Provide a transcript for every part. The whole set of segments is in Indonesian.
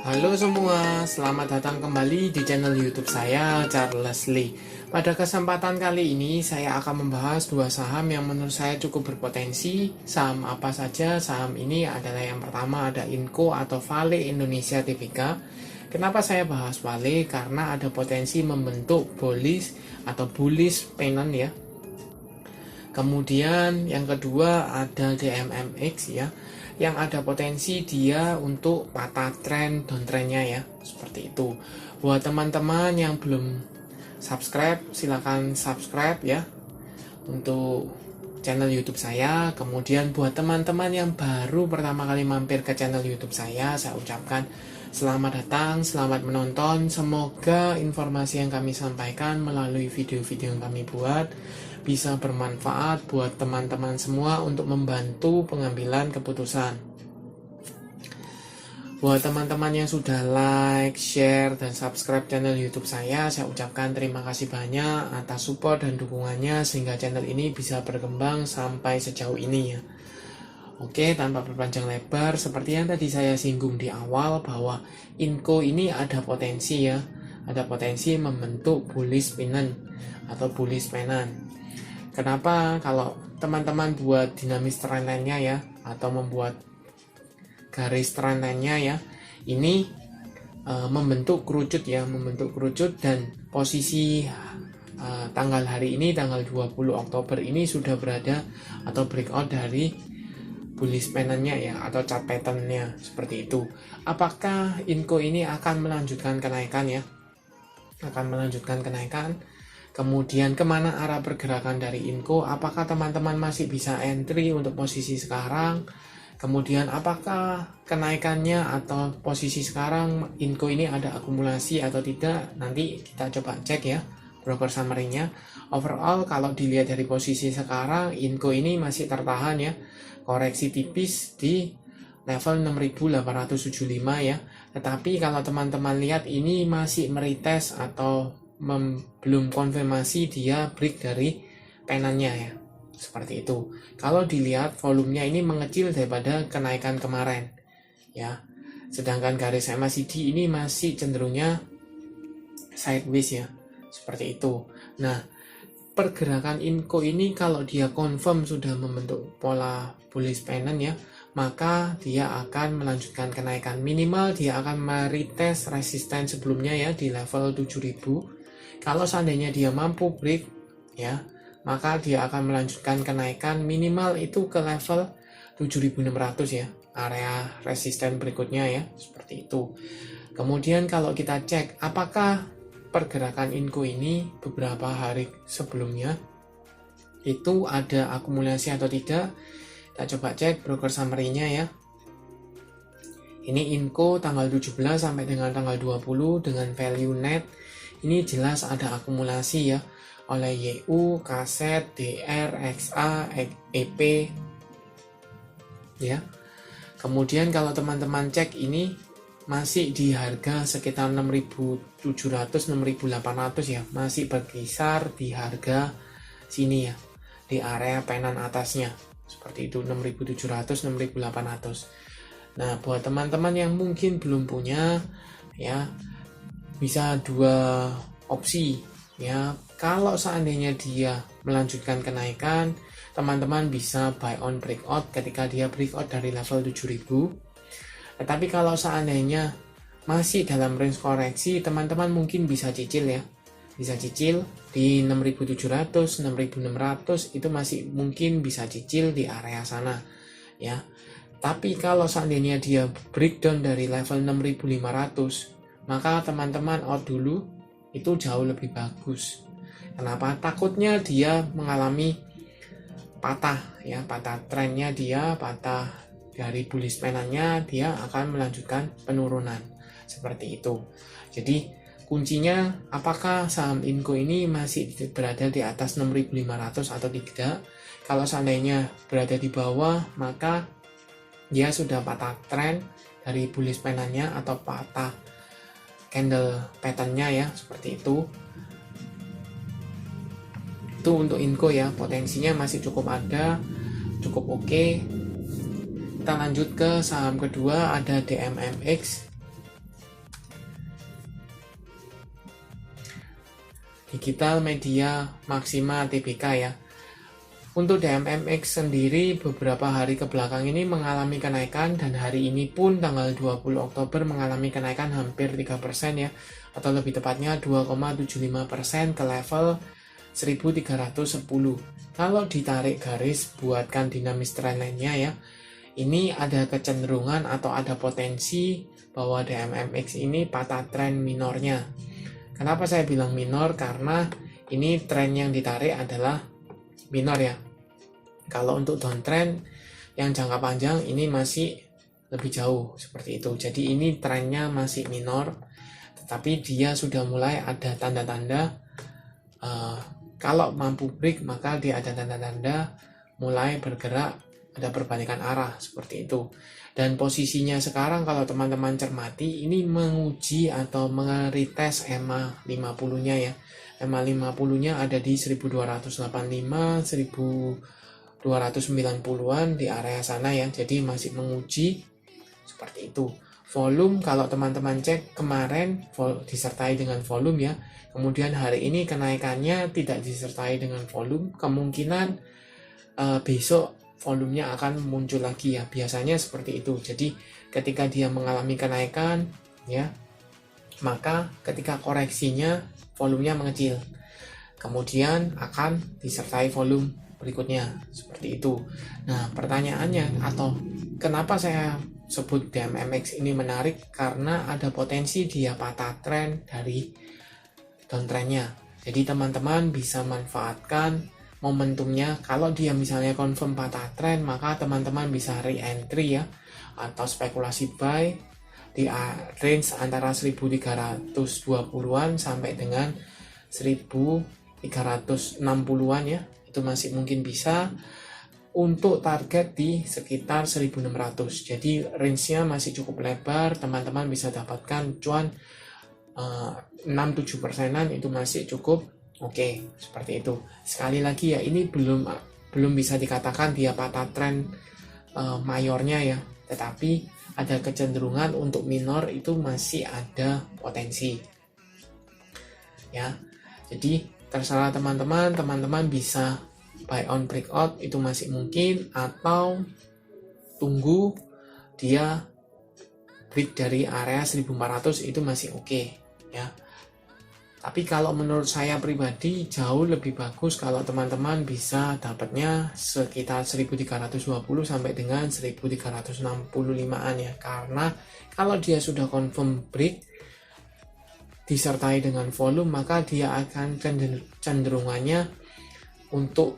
Halo semua, selamat datang kembali di channel YouTube saya, Charles Lee. Pada kesempatan kali ini, saya akan membahas dua saham yang menurut saya cukup berpotensi. Saham apa saja? Saham ini adalah yang pertama ada Inco atau Vale Indonesia Tbk. Kenapa saya bahas Vale? Karena ada potensi membentuk bullish atau bullish pennant ya. Kemudian yang kedua ada DMMX ya, yang ada potensi dia untuk patah tren downtrendnya ya, seperti itu. Buat teman-teman yang belum subscribe, silakan subscribe ya untuk channel YouTube saya. Kemudian buat teman-teman yang baru pertama kali mampir ke channel YouTube saya ucapkan selamat datang, selamat menonton. Semoga informasi yang kami sampaikan melalui video-video yang kami buat bisa bermanfaat buat teman-teman semua untuk membantu pengambilan keputusan. Buat teman-teman yang sudah like, share, dan subscribe channel YouTube saya ucapkan terima kasih banyak atas support dan dukungannya sehingga channel ini bisa berkembang sampai sejauh ini ya. Oke, tanpa berpanjang lebar, seperti yang tadi saya singgung di awal bahwa Inco ini ada potensi ya, ada potensi membentuk bullish pennant atau bullish pennant. Kenapa? Kalau teman-teman buat dinamis trendline-nya ya, atau membuat garis trendline-nya ya, ini membentuk kerucut ya, membentuk kerucut dan posisi tanggal hari ini, tanggal 20 Oktober ini sudah berada atau breakout dari bullish pennant-nya ya, atau chart pattern-nya seperti itu. Apakah Inco ini akan melanjutkan kenaikan ya? Akan melanjutkan kenaikan. Kemudian kemana arah pergerakan dari Inco? Apakah teman-teman masih bisa entry untuk posisi sekarang? Kemudian apakah kenaikannya atau posisi sekarang Inco ini ada akumulasi atau tidak? Nanti kita coba cek ya broker summary-nya. Overall kalau dilihat dari posisi sekarang Inco ini masih tertahan ya, koreksi tipis di level 6875 ya. Tetapi kalau teman-teman lihat ini masih meretest atau belum konfirmasi dia break dari pennantnya ya, seperti itu. Kalau dilihat volumenya ini mengecil daripada kenaikan kemarin ya, sedangkan garis MACD ini masih cenderungnya sideways ya, seperti itu. Nah, pergerakan Inco ini kalau dia confirm sudah membentuk pola bullish pennant ya, maka dia akan melanjutkan kenaikan. Minimal dia akan meretest resisten sebelumnya ya di level 7000. Kalau seandainya dia mampu break ya, maka dia akan melanjutkan kenaikan minimal itu ke level 7600 ya, area resisten berikutnya ya, seperti itu. Kemudian kalau kita cek apakah pergerakan Inco ini beberapa hari sebelumnya itu ada akumulasi atau tidak, kita coba cek broker summary-nya ya. Ini Inco tanggal 17 sampai dengan tanggal 20 dengan value net ini jelas ada akumulasi ya oleh YU, KZ, DR, XA, EP ya. Kemudian kalau teman-teman cek ini masih di harga sekitar 6.700 6.800 ya, masih berkisar di harga sini ya, di area pennant atasnya seperti itu 6.700 6.800. Nah, buat teman-teman yang mungkin belum punya ya, bisa dua opsi ya. Kalau seandainya dia melanjutkan kenaikan, teman-teman bisa buy on breakout ketika dia breakout dari level 7000. Tetapi kalau seandainya masih dalam range koreksi, teman-teman mungkin bisa cicil ya, bisa cicil di 6.700 6.600 itu masih mungkin bisa cicil di area sana ya. Tapi kalau seandainya dia breakdown dari level 6.500, maka teman-teman out dulu, itu jauh lebih bagus. Kenapa? Takutnya dia mengalami patah ya, patah trennya dia, patah dari bullish pennant-nya, dia akan melanjutkan penurunan seperti itu. Jadi kuncinya apakah saham Inco ini masih berada di atas 6.500 atau tidak. Kalau seandainya berada di bawah, maka dia sudah patah tren dari bullish pennant-nya atau patah candle pattern-nya ya, seperti itu. Itu untuk Inco ya, potensinya masih cukup ada, cukup oke. Kita lanjut ke saham kedua, ada DMMX. Digital Media Maxima Tbk ya. Untuk DMMX sendiri beberapa hari ke belakang ini mengalami kenaikan, dan hari ini pun tanggal 20 Oktober mengalami kenaikan hampir 3% ya, atau lebih tepatnya 2,75% ke level 1310. Kalau ditarik garis buatkan dinamis trendline-nya ya, ini ada kecenderungan atau ada potensi bahwa DMMX ini patah tren minornya. Kenapa saya bilang minor? Karena ini tren yang ditarik adalah minor ya. Kalau untuk downtrend yang jangka panjang ini masih lebih jauh seperti itu. Jadi ini trennya masih minor, tetapi dia sudah mulai ada tanda-tanda kalau mampu break maka dia ada tanda-tanda mulai bergerak, ada perbalikan arah seperti itu. Dan posisinya sekarang kalau teman-teman cermati ini menguji atau meretest EMA 50-nya ya. EMA 50-nya ada di 1285, 1290-an di area sana ya. Jadi masih menguji seperti itu. Volume kalau teman-teman cek kemarin disertai dengan volume ya. Kemudian hari ini kenaikannya tidak disertai dengan volume. Kemungkinan besok volumenya akan muncul lagi ya. Biasanya seperti itu. Jadi ketika dia mengalami kenaikan ya, maka ketika koreksinya volumenya mengecil, kemudian akan disertai volume berikutnya seperti itu. Nah pertanyaannya, atau kenapa saya sebut DMMX ini menarik, karena ada potensi dia patah tren dari downtrendnya. Jadi teman-teman bisa manfaatkan momentumnya. Kalau dia misalnya confirm patah tren, maka teman-teman bisa re-entry ya, atau spekulasi buy di range antara 1320-an sampai dengan 1360-an ya. Itu masih mungkin bisa. Untuk target di sekitar 1600. Jadi range-nya masih cukup lebar, teman-teman bisa dapatkan cuan 6-7%-an, itu masih cukup oke, seperti itu. Sekali lagi ya, ini belum bisa dikatakan dia patah tren mayornya ya, tetapi ada kecenderungan untuk minor itu masih ada potensi ya. Jadi terserah teman-teman bisa buy on breakout, itu masih mungkin, atau tunggu dia break dari area 1400, itu masih oke ya. Tapi kalau menurut saya pribadi jauh lebih bagus kalau teman-teman bisa dapatnya sekitar 1320 sampai dengan 1365-an ya. Karena kalau dia sudah confirm break disertai dengan volume, maka dia akan cenderungannya untuk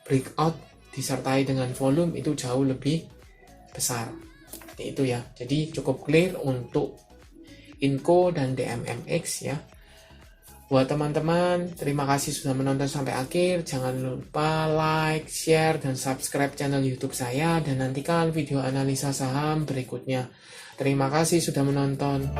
breakout disertai dengan volume itu jauh lebih besar. Seperti itu ya. Jadi cukup clear untuk Inco dan DMMX ya. Buat teman-teman, terima kasih sudah menonton sampai akhir. Jangan lupa like, share, dan subscribe channel YouTube saya, dan nantikan video analisa saham berikutnya. Terima kasih sudah menonton.